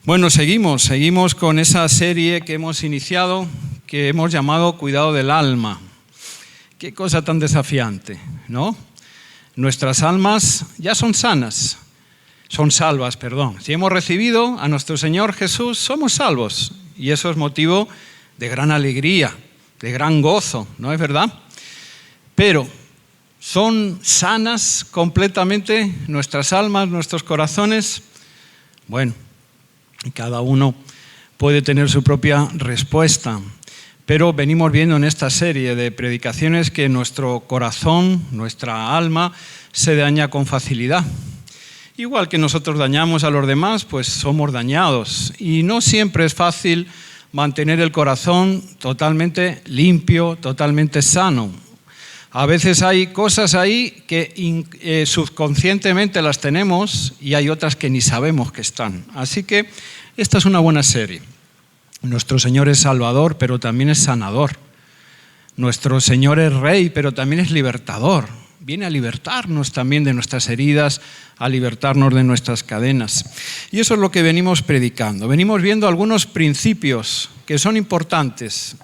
Bueno, seguimos con esa serie que hemos iniciado, que hemos llamado Cuidado del Alma. Qué cosa tan desafiante, ¿no? Nuestras almas ya son salvas. Si hemos recibido a nuestro Señor Jesús, somos salvos. Y eso es motivo de gran alegría, de gran gozo, ¿no es verdad? Pero, ¿son sanas completamente nuestras almas, nuestros corazones? Bueno, cada uno puede tener su propia respuesta, pero venimos viendo en esta serie de predicaciones que nuestro corazón, nuestra alma, se daña con facilidad. Igual que nosotros dañamos a los demás, pues somos dañados. Y no siempre es fácil mantener el corazón totalmente limpio, totalmente sano. A veces hay cosas ahí que subconscientemente las tenemos y hay otras que ni sabemos que están. Así que esta es una buena serie. Nuestro Señor es Salvador, pero también es sanador. Nuestro Señor es Rey, pero también es libertador. Viene a libertarnos también de nuestras heridas, a libertarnos de nuestras cadenas. Y eso es lo que venimos predicando. Venimos viendo algunos principios que son importantes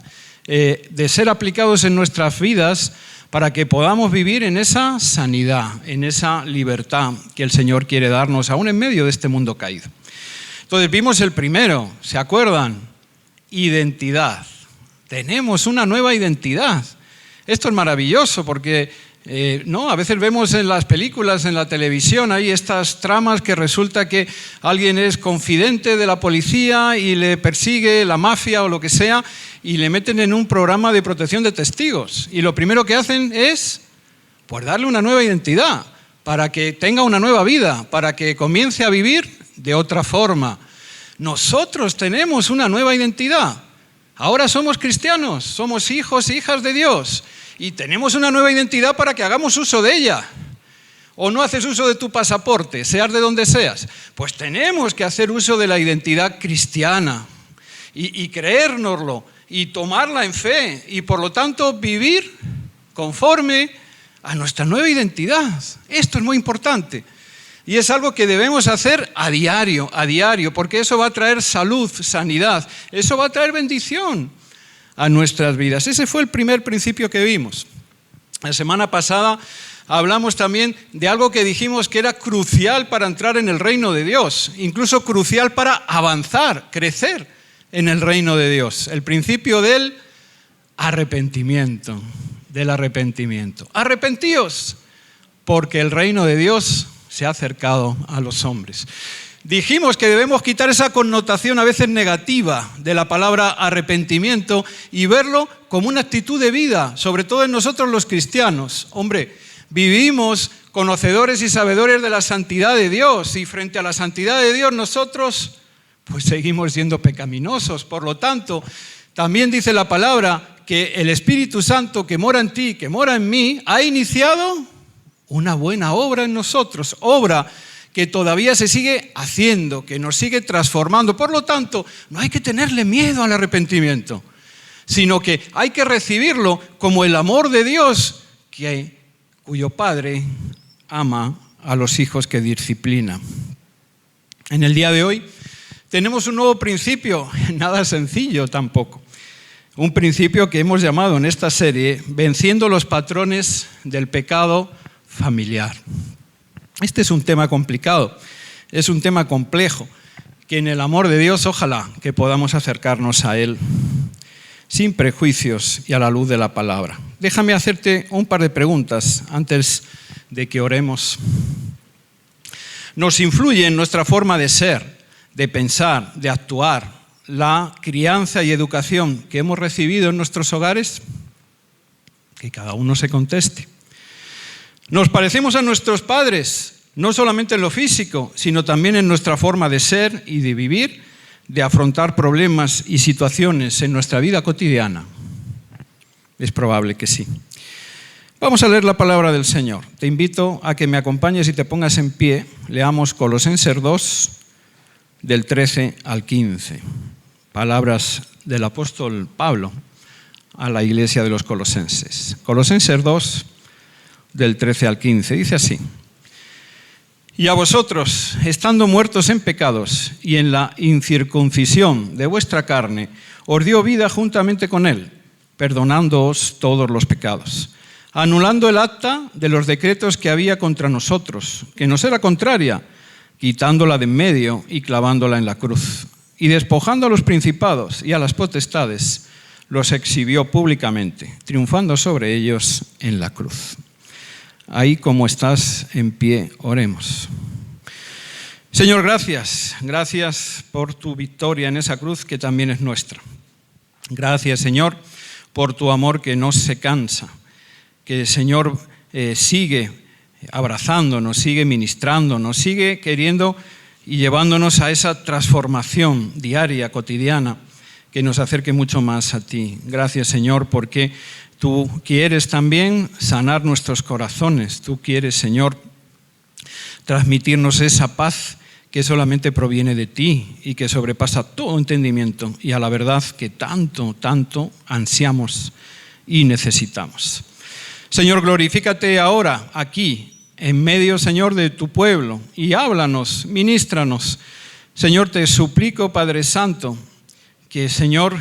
de ser aplicados en nuestras vidas para que podamos vivir en esa sanidad, en esa libertad que el Señor quiere darnos, aún en medio de este mundo caído. Entonces vimos el primero, ¿se acuerdan? Identidad. Tenemos una nueva identidad. Esto es maravilloso porque a veces vemos en las películas, en la televisión, hay estas tramas que resulta que alguien es confidente de la policía y le persigue la mafia o lo que sea y le meten en un programa de protección de testigos. Y lo primero que hacen es pues darle una nueva identidad para que tenga una nueva vida, para que comience a vivir de otra forma. Nosotros tenemos una nueva identidad. Ahora somos cristianos, somos hijos e hijas de Dios y tenemos una nueva identidad para que hagamos uso de ella. ¿O no haces uso de tu pasaporte, seas de donde seas? Pues tenemos que hacer uso de la identidad cristiana y creérnoslo y tomarla en fe y por lo tanto vivir conforme a nuestra nueva identidad. Esto es muy importante. Y es algo que debemos hacer a diario, porque eso va a traer salud, sanidad, eso va a traer bendición a nuestras vidas. Ese fue el primer principio que vimos. La semana pasada hablamos también de algo que dijimos que era crucial para entrar en el reino de Dios, incluso crucial para avanzar, crecer en el reino de Dios. El principio del arrepentimiento, Arrepentíos, porque el reino de Dios se ha acercado a los hombres. Dijimos que debemos quitar esa connotación a veces negativa de la palabra arrepentimiento y verlo como una actitud de vida, sobre todo en nosotros los cristianos. Hombre, vivimos conocedores y sabedores de la santidad de Dios y frente a la santidad de Dios nosotros pues seguimos siendo pecaminosos. Por lo tanto, también dice la palabra que el Espíritu Santo que mora en ti, que mora en mí, ha iniciado una buena obra en nosotros, obra que todavía se sigue haciendo, que nos sigue transformando. Por lo tanto, no hay que tenerle miedo al arrepentimiento, sino que hay que recibirlo como el amor de Dios, cuyo Padre ama a los hijos que disciplina. En el día de hoy tenemos un nuevo principio, nada sencillo tampoco. Un principio que hemos llamado en esta serie, venciendo los patrones del pecado familiar. Este es un tema complicado, es un tema complejo, que en el amor de Dios ojalá que podamos acercarnos a Él sin prejuicios y a la luz de la palabra. Déjame hacerte un par de preguntas antes de que oremos. ¿Nos influye en nuestra forma de ser, de pensar, de actuar, la crianza y educación que hemos recibido en nuestros hogares? Que cada uno se conteste. Nos parecemos a nuestros padres, no solamente en lo físico, sino también en nuestra forma de ser y de vivir, de afrontar problemas y situaciones en nuestra vida cotidiana. Es probable que sí. Vamos a leer la palabra del Señor. Te invito a que me acompañes y te pongas en pie. Leamos Colosenses 2, del 13 al 15. Palabras del apóstol Pablo a la iglesia de los Colosenses. Colosenses 2, del 13 al 15, dice así: Y a vosotros, estando muertos en pecados y en la incircuncisión de vuestra carne, os dio vida juntamente con él, perdonándoos todos los pecados, anulando el acta de los decretos que había contra nosotros, que nos era contraria, quitándola de en medio y clavándola en la cruz. Y despojando a los principados y a las potestades, los exhibió públicamente, triunfando sobre ellos en la cruz. Ahí como estás en pie, oremos. Señor, gracias por tu victoria en esa cruz que también es nuestra. Gracias, Señor, por tu amor que no se cansa, que, Señor, sigue abrazándonos, sigue ministrándonos, sigue queriendo y llevándonos a esa transformación diaria, cotidiana, que nos acerque mucho más a ti. Gracias, Señor, porque tú quieres también sanar nuestros corazones. Tú quieres, Señor, transmitirnos esa paz que solamente proviene de ti y que sobrepasa todo entendimiento y a la verdad que tanto, tanto ansiamos y necesitamos. Señor, glorifícate ahora aquí, en medio, Señor, de tu pueblo y háblanos, ministranos. Señor, te suplico, Padre Santo, que, Señor,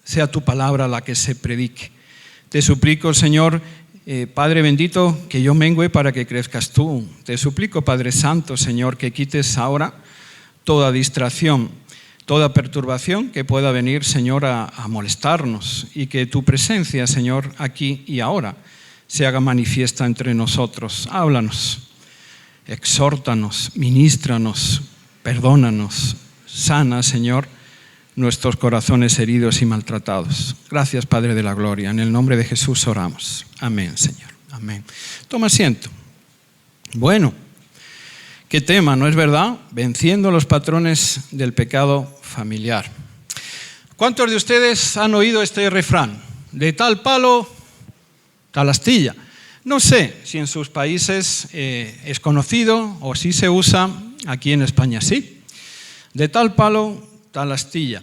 sea tu palabra la que se predique. Te suplico, Señor, Padre bendito, que yo mengüe para que crezcas tú. Te suplico, Padre Santo, Señor, que quites ahora toda distracción, toda perturbación que pueda venir, Señor, a molestarnos, y que tu presencia, Señor, aquí y ahora se haga manifiesta entre nosotros. Háblanos, exhórtanos, ministranos, perdónanos, sana, Señor, nuestros corazones heridos y maltratados. Gracias, Padre de la Gloria. En el nombre de Jesús oramos. Amén, Señor. Amén. Toma asiento. Bueno, qué tema, ¿no es verdad? Venciendo los patrones del pecado familiar. ¿Cuántos de ustedes han oído este refrán? De tal palo, tal astilla. No sé si en sus países es conocido o si se usa. Aquí en España sí. De tal palo, tal astilla.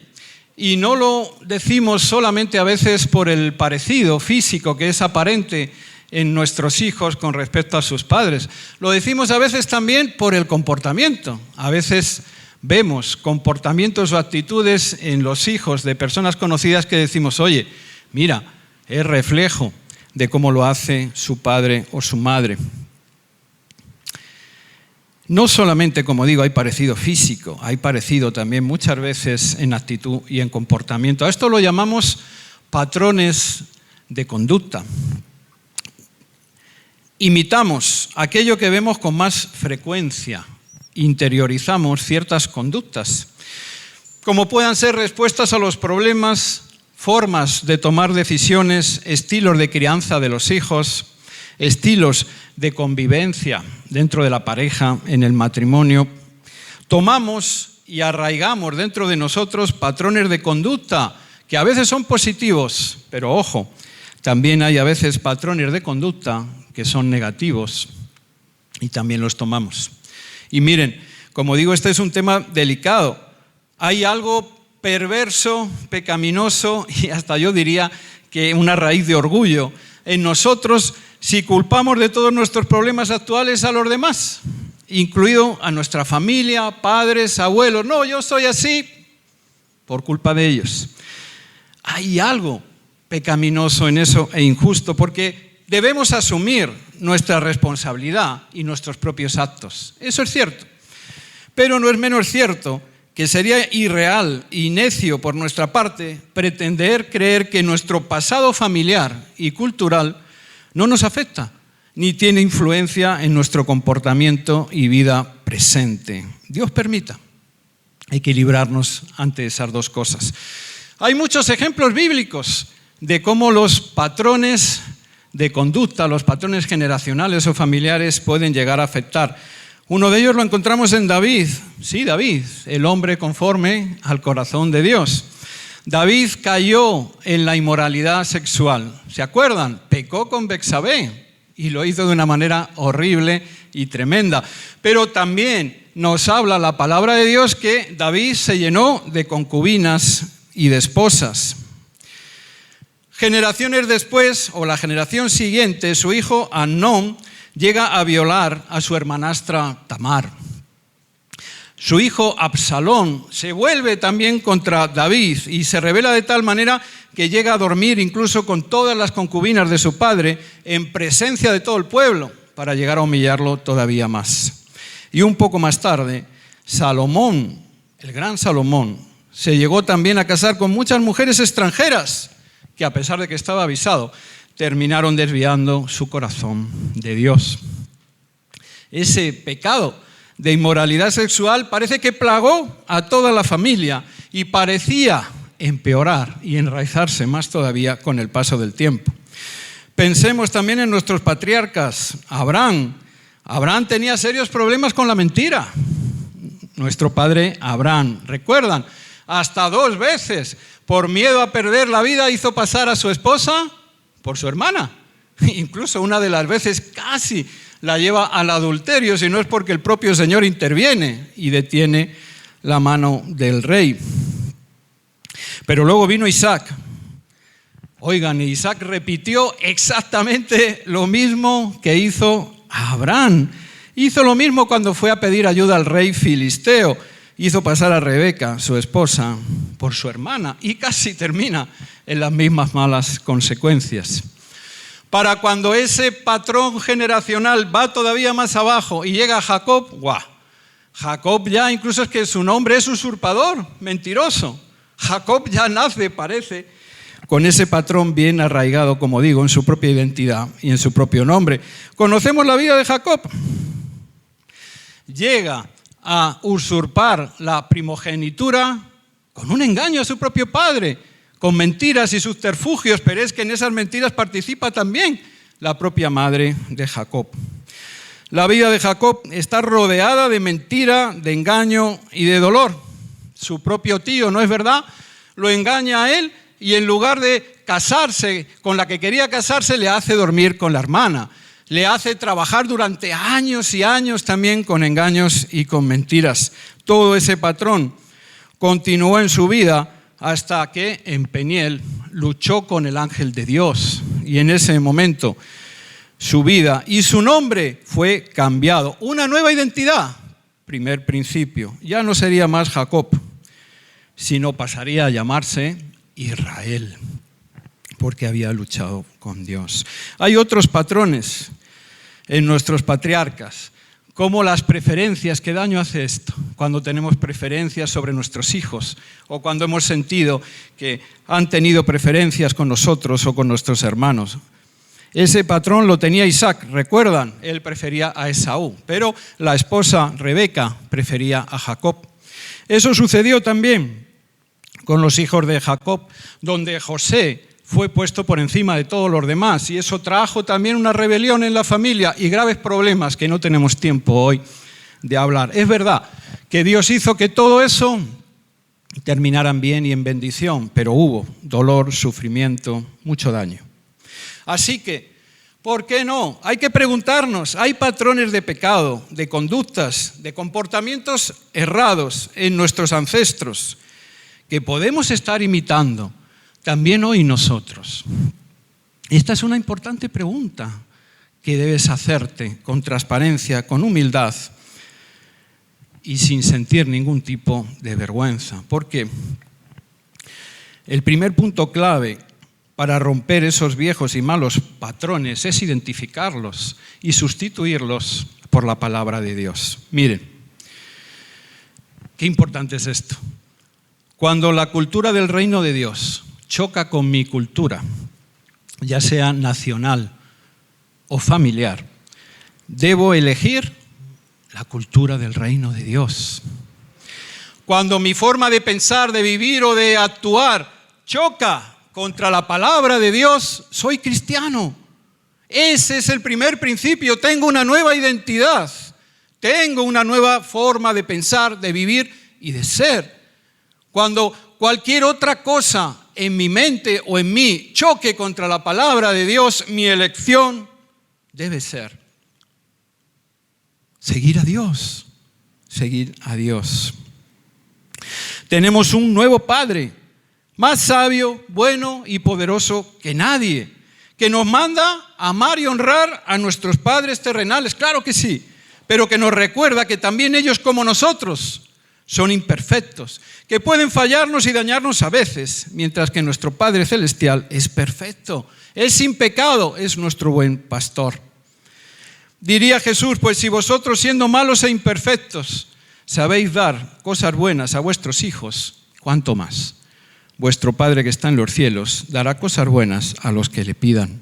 Y no lo decimos solamente a veces por el parecido físico que es aparente en nuestros hijos con respecto a sus padres. Lo decimos a veces también por el comportamiento. A veces vemos comportamientos o actitudes en los hijos de personas conocidas que decimos, oye, mira, es reflejo de cómo lo hace su padre o su madre. No solamente, como digo, hay parecido físico, hay parecido también muchas veces en actitud y en comportamiento. A esto lo llamamos patrones de conducta. Imitamos aquello que vemos con más frecuencia, interiorizamos ciertas conductas, como puedan ser respuestas a los problemas, formas de tomar decisiones, estilos de crianza de los hijos, estilos de convivencia dentro de la pareja, en el matrimonio. Tomamos y arraigamos dentro de nosotros patrones de conducta que a veces son positivos, pero ojo, también hay a veces patrones de conducta que son negativos y también los tomamos. Y miren, como digo, este es un tema delicado. Hay algo perverso, pecaminoso y hasta yo diría que una raíz de orgullo en nosotros si culpamos de todos nuestros problemas actuales a los demás, incluido a nuestra familia, padres, abuelos. No, yo soy así por culpa de ellos. Hay algo pecaminoso en eso e injusto porque debemos asumir nuestra responsabilidad y nuestros propios actos. Eso es cierto. Pero no es menos cierto que sería irreal y necio por nuestra parte pretender creer que nuestro pasado familiar y cultural no nos afecta, ni tiene influencia en nuestro comportamiento y vida presente. Dios permita equilibrarnos ante esas dos cosas. Hay muchos ejemplos bíblicos de cómo los patrones de conducta, los patrones generacionales o familiares pueden llegar a afectar. Uno de ellos lo encontramos en David. Sí, David, el hombre conforme al corazón de Dios. David cayó en la inmoralidad sexual. ¿Se acuerdan? Pecó con Betsabé y lo hizo de una manera horrible y tremenda. Pero también nos habla la palabra de Dios que David se llenó de concubinas y de esposas. Generaciones después, o la generación siguiente, su hijo Amnón llega a violar a su hermanastra Tamar. Su hijo Absalón se vuelve también contra David y se rebela de tal manera que llega a dormir incluso con todas las concubinas de su padre en presencia de todo el pueblo para llegar a humillarlo todavía más. Y un poco más tarde, Salomón, el gran Salomón, se llegó también a casar con muchas mujeres extranjeras que, a pesar de que estaba avisado, terminaron desviando su corazón de Dios. Ese pecado de inmoralidad sexual parece que plagó a toda la familia y parecía empeorar y enraizarse más todavía con el paso del tiempo. Pensemos también en nuestros patriarcas. Abraham tenía serios problemas con la mentira. Nuestro padre Abraham, ¿recuerdan? Hasta 2 veces, por miedo a perder la vida, hizo pasar a su esposa por su hermana. Incluso una de las veces casi la lleva al adulterio, si no es porque el propio Señor interviene y detiene la mano del rey. Pero luego vino Isaac. Oigan, Isaac repitió exactamente lo mismo que hizo Abraham. Hizo lo mismo cuando fue a pedir ayuda al rey filisteo. Hizo pasar a Rebeca, su esposa, por su hermana y casi termina en las mismas malas consecuencias. Para cuando ese patrón generacional va todavía más abajo y llega a Jacob, ¡guau! Jacob ya incluso es que su nombre es usurpador, mentiroso. Jacob ya nace, parece, con ese patrón bien arraigado, como digo, en su propia identidad y en su propio nombre. ¿Conocemos la vida de Jacob? Llega a usurpar la primogenitura con un engaño a su propio padre, con mentiras y subterfugios, pero es que en esas mentiras participa también la propia madre de Jacob. La vida de Jacob está rodeada de mentira, de engaño y de dolor. Su propio tío, ¿no es verdad?, lo engaña a él y en lugar de casarse con la que quería casarse, le hace dormir con la hermana. Le hace trabajar durante años y años también con engaños y con mentiras. Todo ese patrón continuó en su vida hasta que en Peniel luchó con el ángel de Dios. Y en ese momento su vida y su nombre fue cambiado. Una nueva identidad, primer principio. Ya no sería más Jacob, sino pasaría a llamarse Israel, porque había luchado con Dios. Hay otros patrones en nuestros patriarcas, como las preferencias. ¿Qué daño hace esto? Cuando tenemos preferencias sobre nuestros hijos o cuando hemos sentido que han tenido preferencias con nosotros o con nuestros hermanos. Ese patrón lo tenía Isaac, ¿recuerdan? Él prefería a Esaú, pero la esposa Rebeca prefería a Jacob. Eso sucedió también con los hijos de Jacob, donde José fue puesto por encima de todos los demás y eso trajo también una rebelión en la familia y graves problemas que no tenemos tiempo hoy de hablar. Es verdad que Dios hizo que todo eso terminaran bien y en bendición, pero hubo dolor, sufrimiento, mucho daño. Así que, ¿por qué no? Hay que preguntarnos, ¿hay patrones de pecado, de conductas, de comportamientos errados en nuestros ancestros que podemos estar imitando también hoy nosotros? Esta es una importante pregunta que debes hacerte con transparencia, con humildad y sin sentir ningún tipo de vergüenza. Porque el primer punto clave para romper esos viejos y malos patrones es identificarlos y sustituirlos por la palabra de Dios. Miren, qué importante es esto. Cuando la cultura del reino de Dios choca con mi cultura, ya sea nacional o familiar, debo elegir la cultura del reino de Dios. Cuando mi forma de pensar, de vivir o de actuar choca contra la palabra de Dios, soy cristiano. Ese es el primer principio. Tengo una nueva identidad. Tengo una nueva forma de pensar, de vivir y de ser. Cuando cualquier otra cosa en mi mente o en mí choque contra la palabra de Dios, mi elección debe ser seguir a Dios. Seguir a Dios. Tenemos un nuevo Padre, más sabio, bueno y poderoso que nadie, que nos manda a amar y honrar a nuestros padres terrenales, claro que sí, pero que nos recuerda que también ellos, como nosotros, son imperfectos, que pueden fallarnos y dañarnos a veces, mientras que nuestro Padre Celestial es perfecto, es sin pecado, es nuestro buen pastor. Diría Jesús, pues si vosotros, siendo malos e imperfectos, sabéis dar cosas buenas a vuestros hijos, ¿cuánto más? Vuestro Padre que está en los cielos dará cosas buenas a los que le pidan.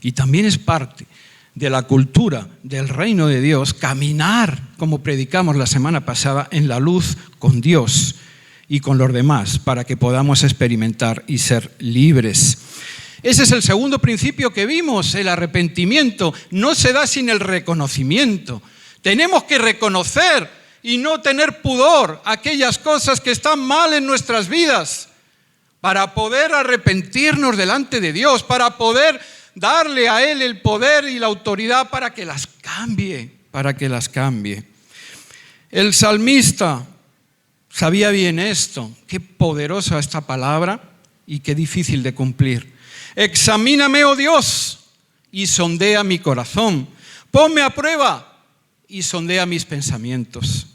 Y también es parte de la cultura del reino de Dios caminar, como predicamos la semana pasada, en la luz con Dios y con los demás, para que podamos experimentar y ser libres. Ese es el segundo principio que vimos, el arrepentimiento. No se da sin el reconocimiento. Tenemos que reconocer y no tener pudor a aquellas cosas que están mal en nuestras vidas, para poder arrepentirnos delante de Dios, para poder darle a Él el poder y la autoridad para que las cambie, El salmista sabía bien esto. Qué poderosa esta palabra y qué difícil de cumplir. Examíname, oh Dios, y sondea mi corazón. Ponme a prueba y sondea mis pensamientos.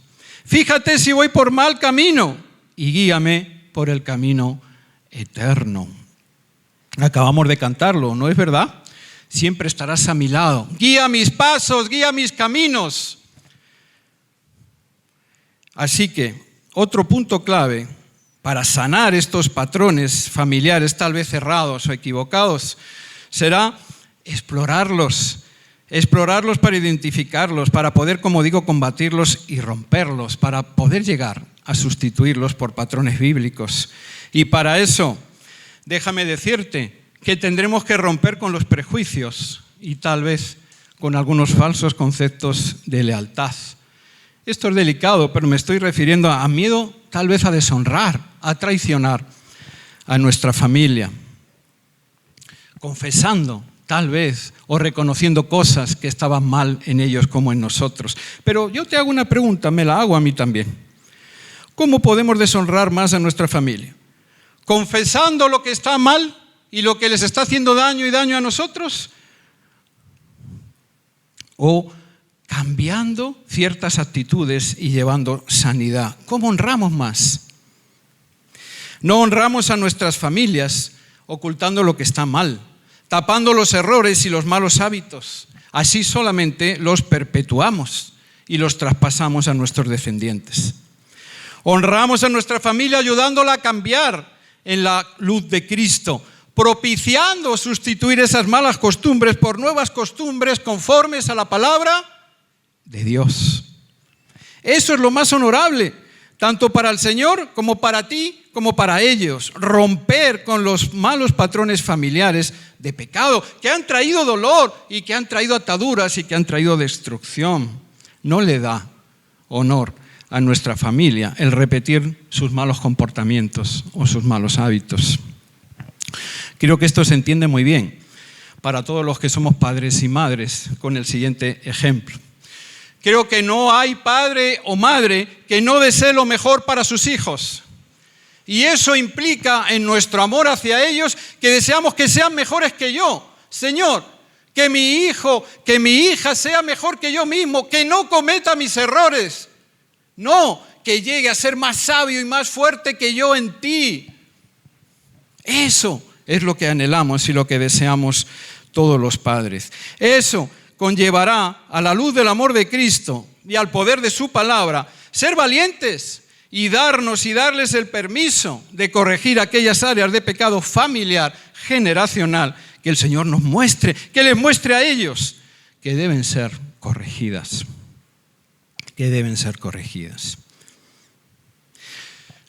Fíjate si voy por mal camino y guíame por el camino eterno. Acabamos de cantarlo, ¿no es verdad? Siempre estarás a mi lado. Guía mis pasos, guía mis caminos. Así que otro punto clave para sanar estos patrones familiares tal vez errados o equivocados será explorarlos para identificarlos, para poder, como digo, combatirlos y romperlos, para poder llegar a sustituirlos por patrones bíblicos. Y para eso, déjame decirte que tendremos que romper con los prejuicios y tal vez con algunos falsos conceptos de lealtad. Esto es delicado, pero me estoy refiriendo a miedo tal vez a deshonrar, a traicionar a nuestra familia, confesando tal vez o reconociendo cosas que estaban mal en ellos como en nosotros. Pero yo te hago una pregunta, me la hago a mí también. ¿Cómo podemos deshonrar más a nuestra familia? ¿Confesando lo que está mal y lo que les está haciendo daño y daño a nosotros? ¿O cambiando ciertas actitudes y llevando sanidad? ¿Cómo honramos más? No honramos a nuestras familias ocultando lo que está mal, tapando los errores y los malos hábitos. Así solamente los perpetuamos y los traspasamos a nuestros descendientes. Honramos a nuestra familia ayudándola a cambiar en la luz de Cristo, propiciando sustituir esas malas costumbres por nuevas costumbres conformes a la palabra de Dios. Eso es lo más honorable, tanto para el Señor como para ti, como para ellos. Romper con los malos patrones familiares de pecado que han traído dolor y que han traído ataduras y que han traído destrucción. No le da honor a nuestra familia el repetir sus malos comportamientos o sus malos hábitos. Creo que esto se entiende muy bien para todos los que somos padres y madres con el siguiente ejemplo. Creo que no hay padre o madre que no desee lo mejor para sus hijos. Y eso implica en nuestro amor hacia ellos que deseamos que sean mejores que yo. Señor, que mi hijo, que mi hija sea mejor que yo mismo, que no cometa mis errores. No, que llegue a ser más sabio y más fuerte que yo en ti. Eso es lo que anhelamos y lo que deseamos todos los padres. Eso conllevará a la luz del amor de Cristo y al poder de su palabra ser valientes y darles el permiso de corregir aquellas áreas de pecado familiar, generacional, que el Señor nos muestre, que les muestre a ellos que deben ser corregidas.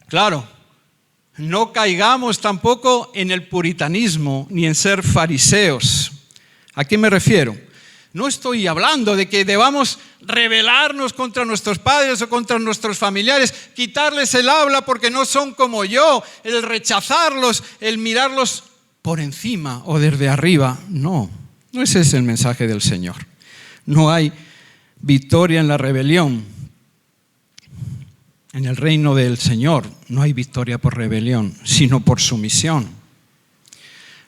Claro, no caigamos tampoco en el puritanismo ni en ser fariseos. ¿A qué me refiero? No estoy hablando de que debamos rebelarnos contra nuestros padres o contra nuestros familiares, quitarles el habla porque no son como yo, el rechazarlos, el mirarlos por encima o desde arriba. No ese es el mensaje del Señor. No hay victoria en la rebelión. En el reino del Señor no hay victoria por rebelión, sino por sumisión.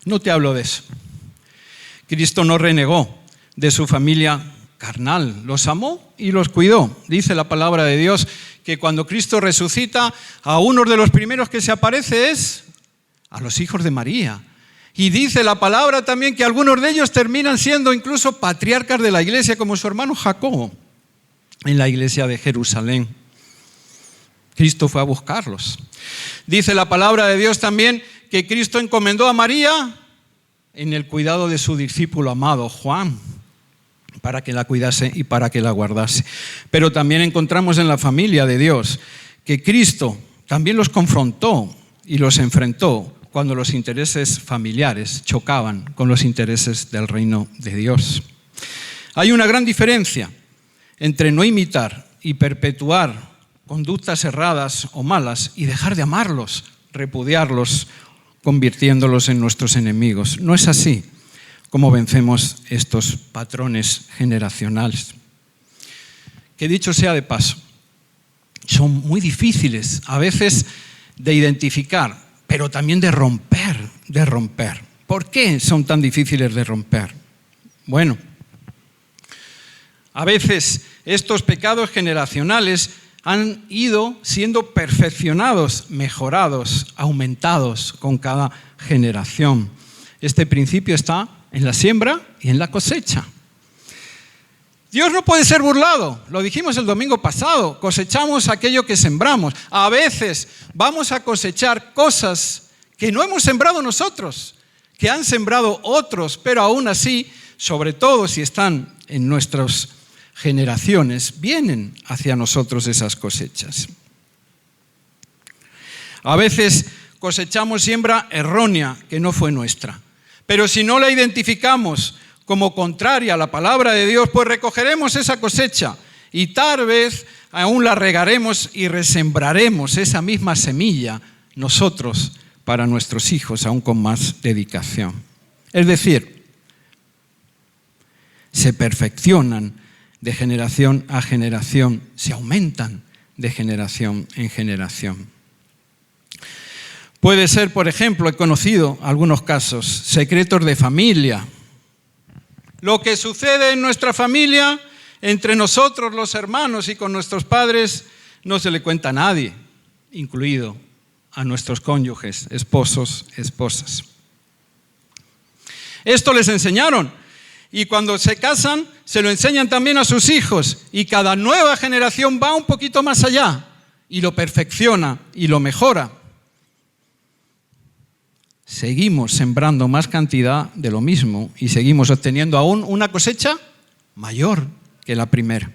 No te hablo de eso. Cristo no renegó de su familia carnal, los amó y los cuidó. Dice la palabra de Dios que cuando Cristo resucita, a uno de los primeros que se aparece es a los hijos de María. Y dice la palabra también que algunos de ellos terminan siendo incluso patriarcas de la iglesia, como su hermano Jacobo, en la iglesia de Jerusalén. Cristo fue a buscarlos. Dice la palabra de Dios también que Cristo encomendó a María en el cuidado de su discípulo amado, Juan, para que la cuidase y para que la guardase. Pero también encontramos en la familia de Dios que Cristo también los confrontó y los enfrentó cuando los intereses familiares chocaban con los intereses del reino de Dios. Hay una gran diferencia entre no imitar y perpetuar conductas erradas o malas y dejar de amarlos, repudiarlos, convirtiéndolos en nuestros enemigos. No es así como vencemos estos patrones generacionales. Que dicho sea de paso, son muy difíciles a veces de identificar, pero también de romper. ¿Por qué son tan difíciles de romper? Bueno, a veces estos pecados generacionales han ido siendo perfeccionados, mejorados, aumentados con cada generación. Este principio está en la siembra y en la cosecha. Dios no puede ser burlado, lo dijimos el domingo pasado, cosechamos aquello que sembramos. A veces vamos a cosechar cosas que no hemos sembrado nosotros, que han sembrado otros, pero aún así, sobre todo si están en nuestras generaciones, vienen hacia nosotros esas cosechas. A veces cosechamos siembra errónea que no fue nuestra, pero si no la identificamos como contraria a la palabra de Dios, pues recogeremos esa cosecha y tal vez aún la regaremos y resembraremos esa misma semilla nosotros para nuestros hijos, aún con más dedicación. Es decir, se perfeccionan de generación a generación, se aumentan de generación en generación. Puede ser, por ejemplo, he conocido algunos casos, secretos de familia. Lo que sucede en nuestra familia, entre nosotros los hermanos y con nuestros padres, no se le cuenta a nadie, incluido a nuestros cónyuges, esposos, esposas. Esto les enseñaron y cuando se casan se lo enseñan también a sus hijos y cada nueva generación va un poquito más allá y lo perfecciona y lo mejora. Seguimos sembrando más cantidad de lo mismo y seguimos obteniendo aún una cosecha mayor que la primera.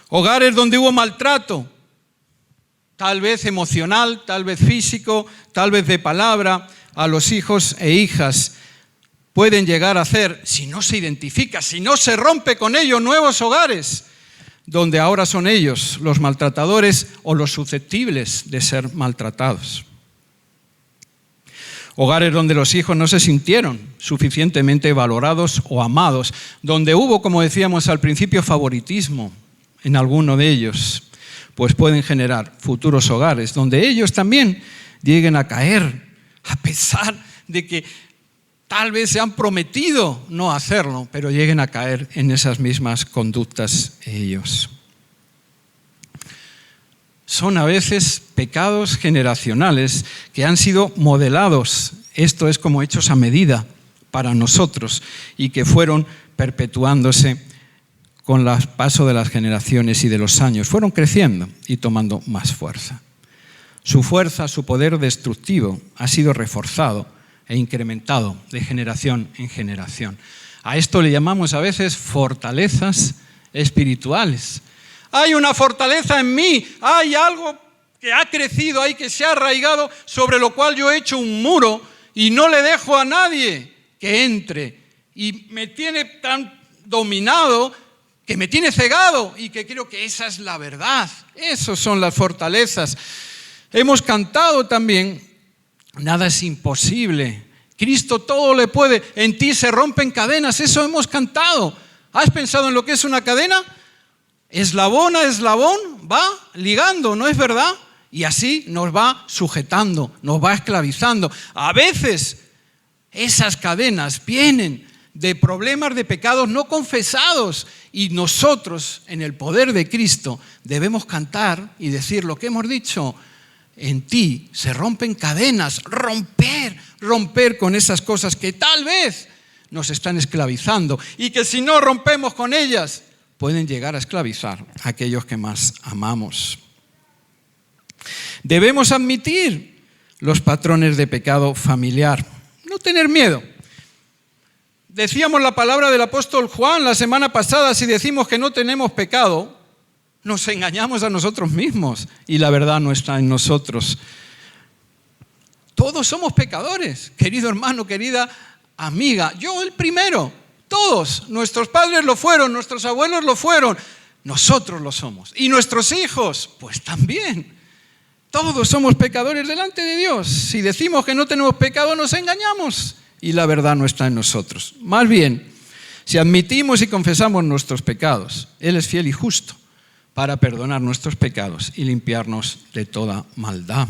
Hogares donde hubo maltrato, tal vez emocional, tal vez físico, tal vez de palabra, a los hijos e hijas pueden llegar a hacer, si no se identifica, si no se rompe con ello, nuevos hogares, donde ahora son ellos los maltratadores o los susceptibles de ser maltratados. Hogares donde los hijos no se sintieron suficientemente valorados o amados, donde hubo, como decíamos al principio, favoritismo en alguno de ellos, pues pueden generar futuros hogares donde ellos también lleguen a caer, a pesar de que tal vez se han prometido no hacerlo, pero lleguen a caer en esas mismas conductas ellos. Son a veces pecados generacionales que han sido modelados, esto es como hechos a medida para nosotros y que fueron perpetuándose con el paso de las generaciones y de los años, fueron creciendo y tomando más fuerza. Su fuerza, su poder destructivo ha sido reforzado e incrementado de generación en generación. A esto le llamamos a veces fortalezas espirituales. Hay una fortaleza en mí, hay algo que ha crecido ahí, que se ha arraigado, sobre lo cual yo he hecho un muro y no le dejo a nadie que entre. Y me tiene tan dominado que me tiene cegado y que creo que esa es la verdad. Esas son las fortalezas. Hemos cantado también, nada es imposible. Cristo todo le puede, en ti se rompen cadenas, eso hemos cantado. ¿Has pensado en lo que es una cadena? eslabón a eslabón va ligando, ¿no es verdad? Y así nos va sujetando, nos va esclavizando. A veces esas cadenas vienen de problemas de pecados no confesados y nosotros, en el poder de Cristo, debemos cantar y decir lo que hemos dicho. En ti se rompen cadenas, romper con esas cosas que tal vez nos están esclavizando y que si no rompemos con ellas pueden llegar a esclavizar a aquellos que más amamos. Debemos admitir los patrones de pecado familiar, no tener miedo. Decíamos la palabra del apóstol Juan la semana pasada: si decimos que no tenemos pecado, nos engañamos a nosotros mismos y la verdad no está en nosotros. Todos somos pecadores, querido hermano, querida amiga. Yo el primero, todos. Nuestros padres lo fueron, nuestros abuelos lo fueron, nosotros lo somos. Y nuestros hijos, pues también. Todos somos pecadores delante de Dios. Si decimos que no tenemos pecado, nos engañamos y la verdad no está en nosotros. Más bien, si admitimos y confesamos nuestros pecados, Él es fiel y justo para perdonar nuestros pecados y limpiarnos de toda maldad.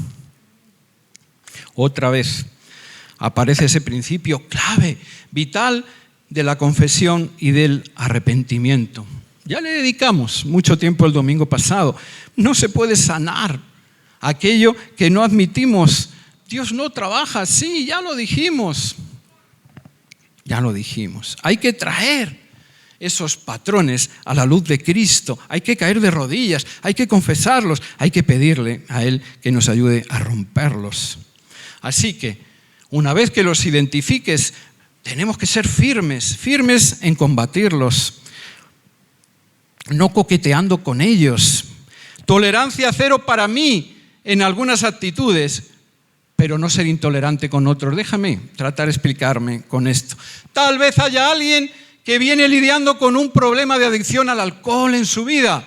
Otra vez aparece ese principio clave, vital, de la confesión y del arrepentimiento. Ya le dedicamos mucho tiempo el domingo pasado. No se puede sanar aquello que no admitimos. Dios no trabaja así, ya lo dijimos. Hay que traer esos patrones a la luz de Cristo. Hay que caer de rodillas, hay que confesarlos, hay que pedirle a Él que nos ayude a romperlos. Así que, una vez que los identifiques, tenemos que ser firmes en combatirlos, no coqueteando con ellos. Tolerancia cero para mí en algunas actitudes, pero no ser intolerante con otros. Déjame tratar de explicarme con esto. Tal vez haya alguien que viene lidiando con un problema de adicción al alcohol en su vida,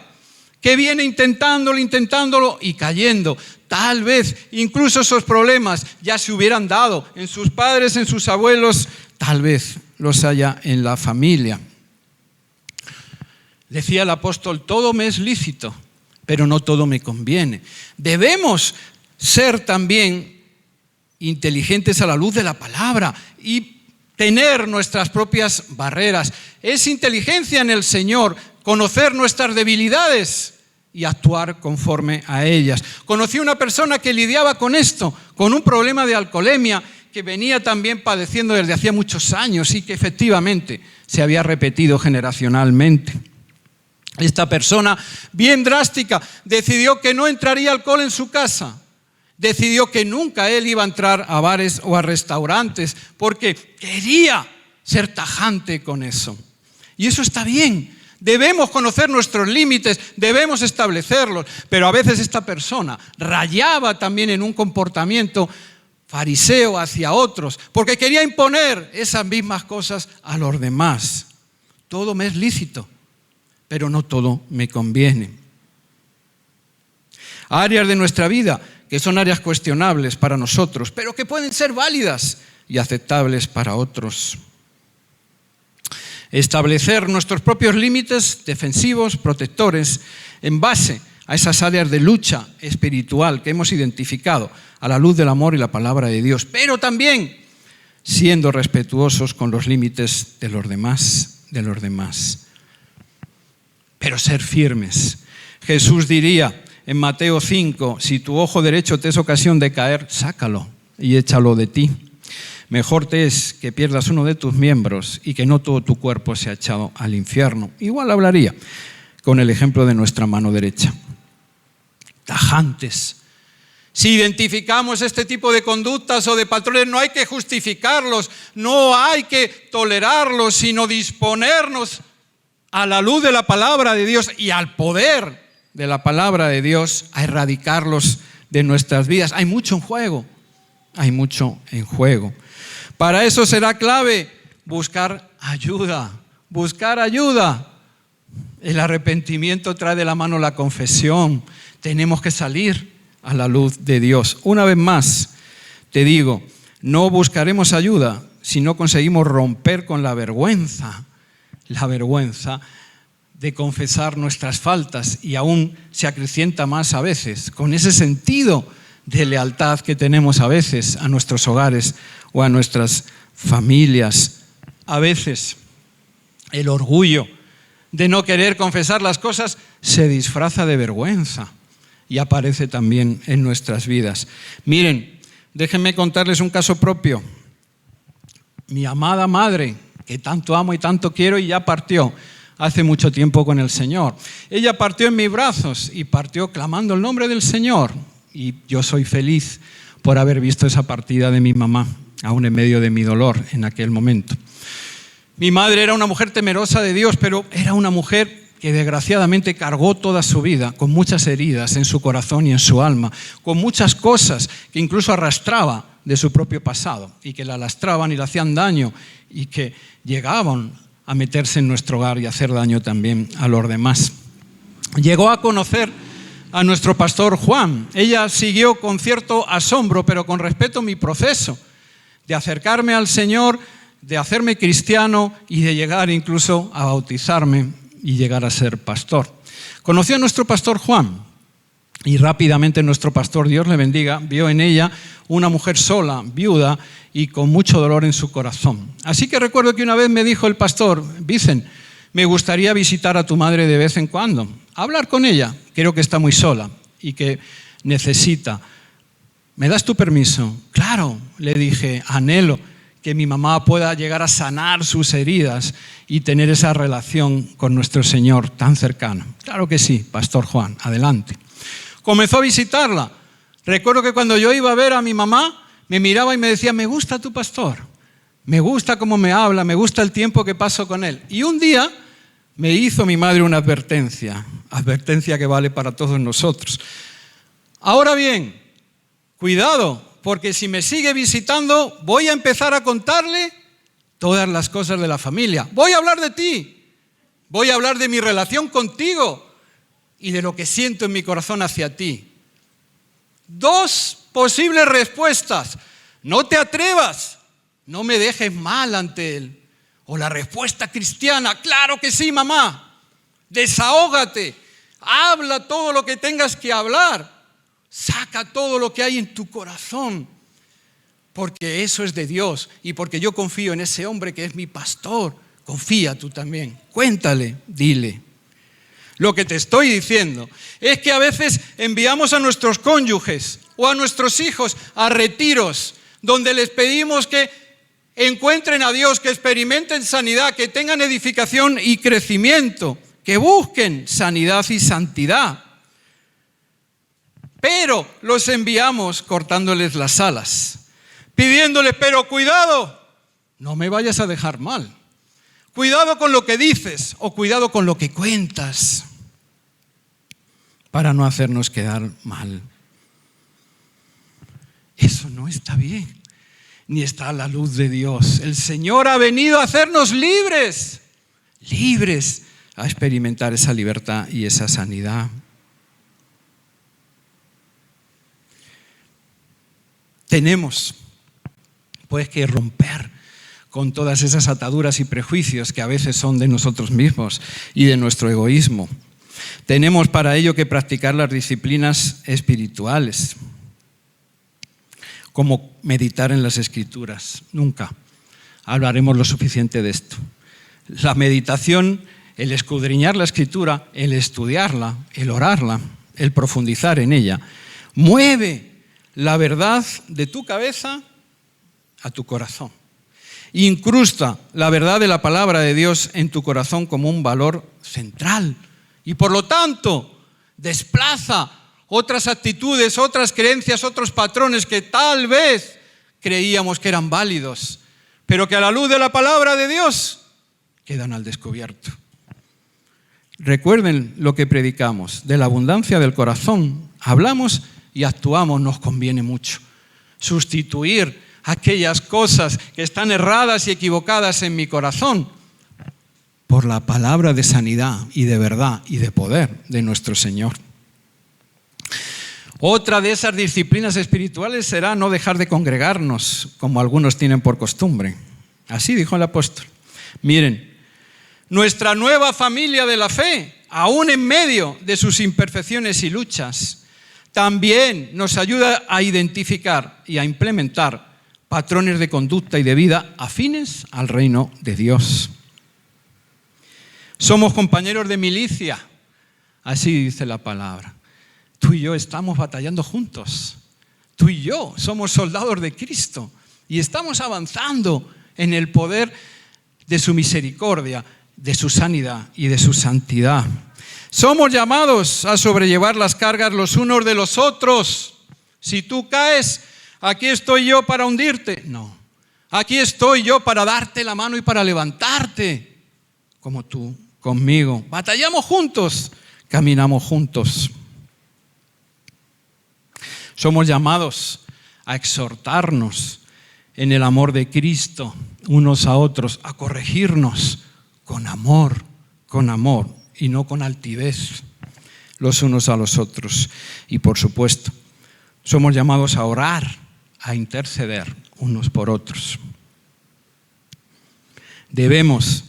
que viene intentándolo y cayendo. Tal vez incluso esos problemas ya se hubieran dado en sus padres, en sus abuelos, tal vez los haya en la familia. Decía el apóstol: todo me es lícito, pero no todo me conviene. Debemos ser también inteligentes a la luz de la palabra y tener nuestras propias barreras. Es inteligencia en el Señor conocer nuestras debilidades y actuar conforme a ellas. Conocí una persona que lidiaba con esto, con un problema de alcoholemia que venía también padeciendo desde hacía muchos años y que efectivamente se había repetido generacionalmente. Esta persona, bien drástica, decidió que no entraría alcohol en su casa. Decidió que nunca él iba a entrar a bares o a restaurantes porque quería ser tajante con eso. Y eso está bien. Debemos conocer nuestros límites, debemos establecerlos. Pero a veces esta persona rayaba también en un comportamiento fariseo hacia otros porque quería imponer esas mismas cosas a los demás. Todo me es lícito, pero no todo me conviene. Áreas de nuestra vida que son áreas cuestionables para nosotros, pero que pueden ser válidas y aceptables para otros. Establecer nuestros propios límites defensivos, protectores, en base a esas áreas de lucha espiritual que hemos identificado a la luz del amor y la palabra de Dios, pero también siendo respetuosos con los límites de los demás. Pero ser firmes. Jesús diría en Mateo 5, si tu ojo derecho te es ocasión de caer, sácalo y échalo de ti. Mejor te es que pierdas uno de tus miembros y que no todo tu cuerpo sea echado al infierno. Igual hablaría con el ejemplo de nuestra mano derecha. Tajantes. Si identificamos este tipo de conductas o de patrones, no hay que justificarlos, no hay que tolerarlos, sino disponernos a la luz de la palabra de Dios y al poder de la palabra de Dios a erradicarlos de nuestras vidas. Hay mucho en juego. Para eso será clave buscar ayuda. El arrepentimiento trae de la mano la confesión. Tenemos que salir a la luz de Dios. Una vez más, te digo, no buscaremos ayuda si no conseguimos romper con la vergüenza de confesar nuestras faltas y aún se acrecienta más a veces, con ese sentido de lealtad que tenemos a veces a nuestros hogares o a nuestras familias. A veces el orgullo de no querer confesar las cosas se disfraza de vergüenza y aparece también en nuestras vidas. Miren, déjenme contarles un caso propio. Mi amada madre, que tanto amo y tanto quiero, y ya partió hace mucho tiempo con el Señor. Ella partió en mis brazos y partió clamando el nombre del Señor. Y yo soy feliz por haber visto esa partida de mi mamá, aún en medio de mi dolor en aquel momento. Mi madre era una mujer temerosa de Dios, pero era una mujer que desgraciadamente cargó toda su vida con muchas heridas en su corazón y en su alma, con muchas cosas que incluso arrastraba de su propio pasado y que la lastraban y le hacían daño y que llegaban a meterse en nuestro hogar y hacer daño también a los demás. Llegó a conocer a nuestro pastor Juan. Ella siguió con cierto asombro, pero con respeto, mi proceso de acercarme al Señor, de hacerme cristiano y de llegar incluso a bautizarme y llegar a ser pastor. Conoció a nuestro pastor Juan y rápidamente nuestro pastor, Dios le bendiga, vio en ella una mujer sola, viuda y con mucho dolor en su corazón. Así que recuerdo que una vez me dijo el pastor: Vicen, me gustaría visitar a tu madre de vez en cuando, hablar con ella, creo que está muy sola y que necesita. ¿Me das tu permiso? Claro, le dije, anhelo que mi mamá pueda llegar a sanar sus heridas y tener esa relación con nuestro Señor tan cercana. Claro que sí, pastor Juan, adelante. Comenzó a visitarla. Recuerdo que cuando yo iba a ver a mi mamá, me miraba y me decía: me gusta tu pastor, me gusta cómo me habla, me gusta el tiempo que paso con él. Y un día me hizo mi madre una advertencia que vale para todos nosotros. Ahora bien, cuidado, porque si me sigue visitando, voy a empezar a contarle todas las cosas de la familia. Voy a hablar de ti, voy a hablar de mi relación contigo y de lo que siento en mi corazón hacia ti. Dos posibles respuestas: no te atrevas, no me dejes mal ante él. O la respuesta cristiana: claro que sí, mamá, desahógate, habla todo lo que tengas que hablar, saca todo lo que hay en tu corazón, porque eso es de Dios y porque yo confío en ese hombre que es mi pastor. Confía tú también, cuéntale, dile. Lo que te estoy diciendo es que a veces enviamos a nuestros cónyuges o a nuestros hijos a retiros donde les pedimos que encuentren a Dios, que experimenten sanidad, que tengan edificación y crecimiento, que busquen sanidad y santidad. Pero los enviamos cortándoles las alas, pidiéndoles: pero cuidado, no me vayas a dejar mal. Cuidado con lo que dices o cuidado con lo que cuentas, para no hacernos quedar mal. Eso no está bien, ni está a la luz de Dios. El Señor ha venido a hacernos libres, libres a experimentar esa libertad y esa sanidad. Tenemos pues que romper con todas esas ataduras y prejuicios que a veces son de nosotros mismos y de nuestro egoísmo. Tenemos para ello que practicar las disciplinas espirituales, como meditar en las Escrituras. Nunca hablaremos lo suficiente de esto. La meditación, el escudriñar la Escritura, el estudiarla, el orarla, el profundizar en ella, mueve la verdad de tu cabeza a tu corazón. Incrusta la verdad de la palabra de Dios en tu corazón como un valor central y por lo tanto desplaza otras actitudes, otras creencias, otros patrones que tal vez creíamos que eran válidos, pero que a la luz de la palabra de Dios quedan al descubierto. Recuerden lo que predicamos: de la abundancia del corazón hablamos y actuamos. Nos conviene mucho sustituir aquellas cosas que están erradas y equivocadas en mi corazón por la palabra de sanidad y de verdad y de poder de nuestro Señor. Otra de esas disciplinas espirituales será no dejar de congregarnos, como algunos tienen por costumbre. Así dijo el apóstol. Miren, nuestra nueva familia de la fe, aún en medio de sus imperfecciones y luchas, también nos ayuda a identificar y a implementar patrones de conducta y de vida afines al reino de Dios. Somos compañeros de milicia, así dice la palabra. Tú y yo estamos batallando juntos. Tú y yo somos soldados de Cristo y estamos avanzando en el poder de su misericordia, de su sanidad y de su santidad. Somos llamados a sobrellevar las cargas los unos de los otros. Si tú caes, aquí estoy yo para hundirte. No, aquí estoy yo para darte la mano y para levantarte, como tú conmigo. Batallamos juntos, caminamos juntos. Somos llamados a exhortarnos en el amor de Cristo unos a otros, a corregirnos con amor y no con altivez los unos a los otros. Y por supuesto, somos llamados a orar, a interceder unos por otros. Debemos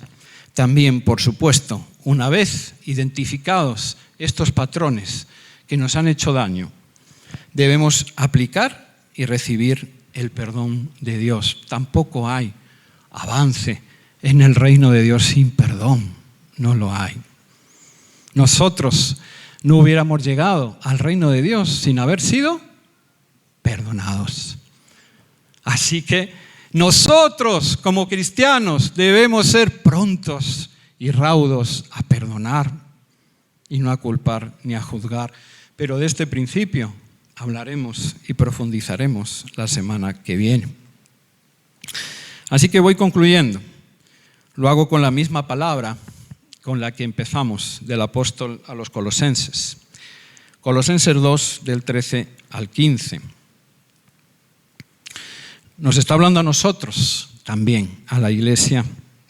también, por supuesto, una vez identificados estos patrones que nos han hecho daño, debemos aplicar y recibir el perdón de Dios. Tampoco hay avance en el reino de Dios sin perdón, no lo hay. Nosotros no hubiéramos llegado al reino de Dios sin haber sido perdonados. Así que nosotros como cristianos debemos ser prontos y raudos a perdonar y no a culpar ni a juzgar. Pero de este principio hablaremos y profundizaremos la semana que viene. Así que voy concluyendo. Lo hago con la misma palabra con la que empezamos del apóstol a los Colosenses. Colosenses 2, del 13 al 15. Nos está hablando a nosotros también, a la iglesia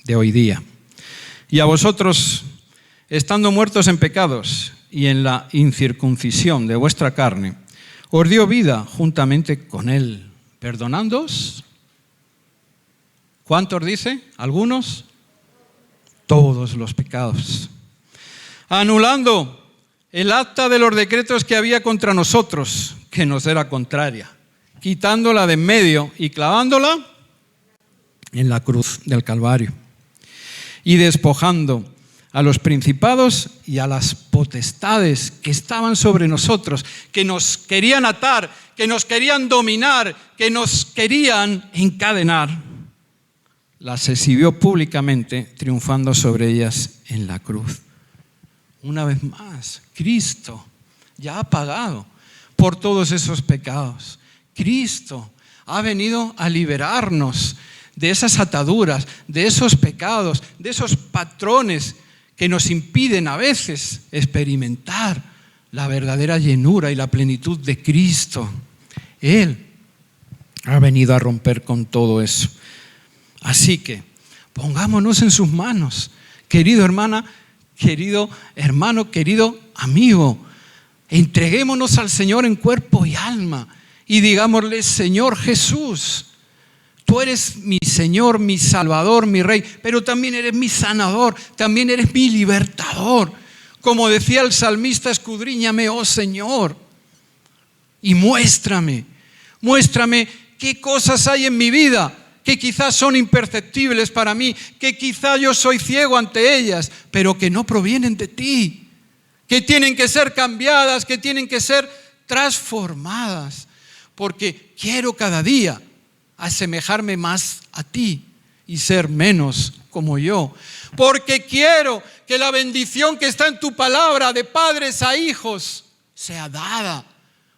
de hoy día. Y a vosotros, estando muertos en pecados y en la incircuncisión de vuestra carne, os dio vida juntamente con Él, perdonándoos. ¿Cuántos dice? ¿Algunos? Todos los pecados. Anulando el acta de los decretos que había contra nosotros, que nos era contraria, quitándola de en medio y clavándola en la cruz del Calvario. Y despojando a los principados y a las potestades que estaban sobre nosotros, que nos querían atar, que nos querían dominar, que nos querían encadenar, las exhibió públicamente, triunfando sobre ellas en la cruz. Una vez más, Cristo ya ha pagado por todos esos pecados. Cristo ha venido a liberarnos de esas ataduras, de esos pecados, de esos patrones que nos impiden a veces experimentar la verdadera llenura y la plenitud de Cristo. Él ha venido a romper con todo eso. Así que pongámonos en sus manos, querido hermana, querido hermano, querido amigo. Entreguémonos al Señor en cuerpo y alma y digámosle: Señor Jesús, tú eres mi Señor, mi Salvador, mi Rey, pero también eres mi sanador, también eres mi libertador. Como decía el salmista, escudriñame, oh Señor, y muéstrame qué cosas hay en mi vida que quizás son imperceptibles para mí, que quizás yo soy ciego ante ellas, pero que no provienen de ti, que tienen que ser cambiadas, que tienen que ser transformadas, porque quiero cada día asemejarme más a ti y ser menos como yo, porque quiero que la bendición que está en tu palabra de padres a hijos sea dada,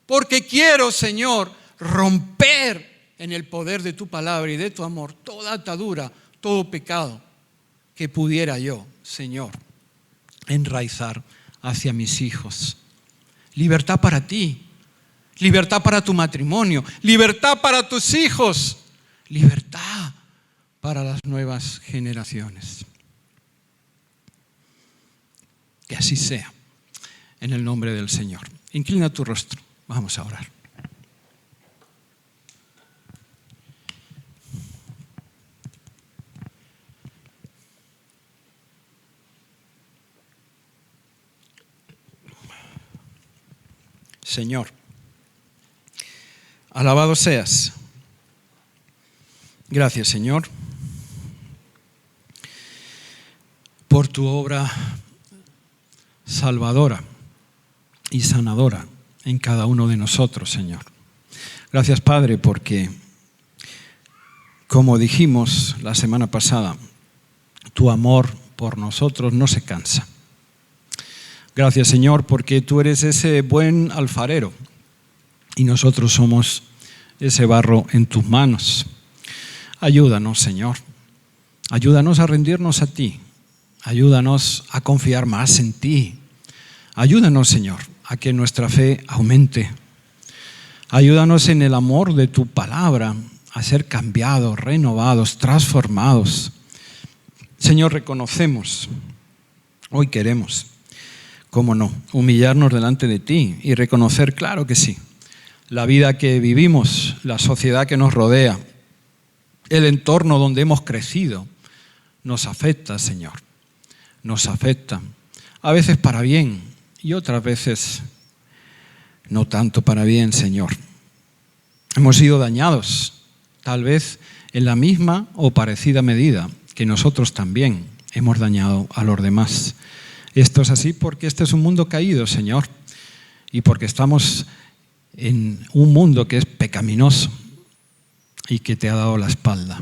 porque quiero, Señor, romper en el poder de tu palabra y de tu amor toda atadura, todo pecado que pudiera yo, Señor, enraizar hacia mis hijos. Libertad para ti, libertad para tu matrimonio, libertad para tus hijos, libertad para las nuevas generaciones. Que así sea, en el nombre del Señor. Inclina tu rostro, vamos a orar. Señor. Alabado seas. Gracias, Señor, por tu obra salvadora y sanadora en cada uno de nosotros, Señor. Gracias, Padre, porque, como dijimos la semana pasada, tu amor por nosotros no se cansa. Gracias, Señor, porque tú eres ese buen alfarero y nosotros somos ese barro en tus manos. Ayúdanos, Señor. Ayúdanos a rendirnos a ti. Ayúdanos a confiar más en ti. Ayúdanos, Señor, a que nuestra fe aumente. Ayúdanos en el amor de tu palabra a ser cambiados, renovados, transformados. Señor, reconocemos, hoy queremos, cómo no, humillarnos delante de ti y reconocer, claro que sí, la vida que vivimos, la sociedad que nos rodea, el entorno donde hemos crecido, nos afecta, Señor, nos afecta, a veces para bien y otras veces no tanto para bien, Señor. Hemos sido dañados, tal vez en la misma o parecida medida que nosotros también hemos dañado a los demás. Esto es así porque este es un mundo caído, Señor, y porque estamos en un mundo que es pecaminoso y que te ha dado la espalda.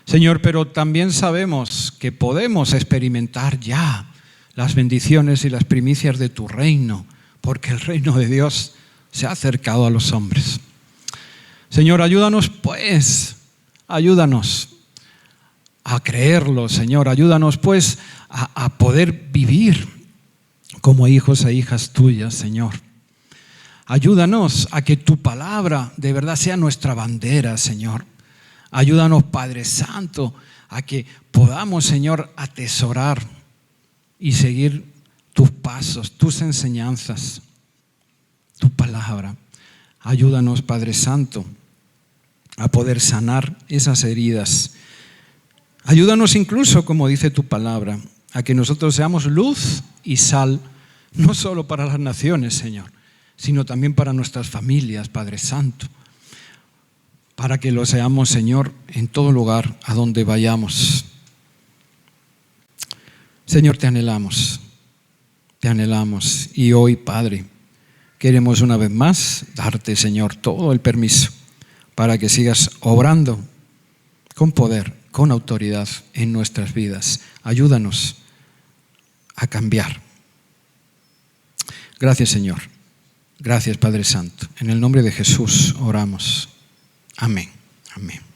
Señor, pero también sabemos que podemos experimentar ya las bendiciones y las primicias de tu reino, porque el reino de Dios se ha acercado a los hombres. Señor, ayúdanos pues, ayúdanos a creerlo, Señor, ayúdanos pues a poder vivir como hijos e hijas tuyas, Señor. Ayúdanos a que tu palabra de verdad sea nuestra bandera, Señor. Ayúdanos, Padre Santo, a que podamos, Señor, atesorar y seguir tus pasos, tus enseñanzas, tu palabra. Ayúdanos, Padre Santo, a poder sanar esas heridas. Ayúdanos incluso, como dice tu palabra, a que nosotros seamos luz y sal, no solo para las naciones, Señor, sino también para nuestras familias, Padre Santo, para que lo seamos, Señor, en todo lugar a donde vayamos. Señor, te anhelamos y hoy, Padre, queremos una vez más darte, Señor, todo el permiso para que sigas obrando con poder, con autoridad en nuestras vidas. Ayúdanos a cambiar. Gracias, Señor. Gracias, Padre Santo. En el nombre de Jesús oramos. Amén. Amén.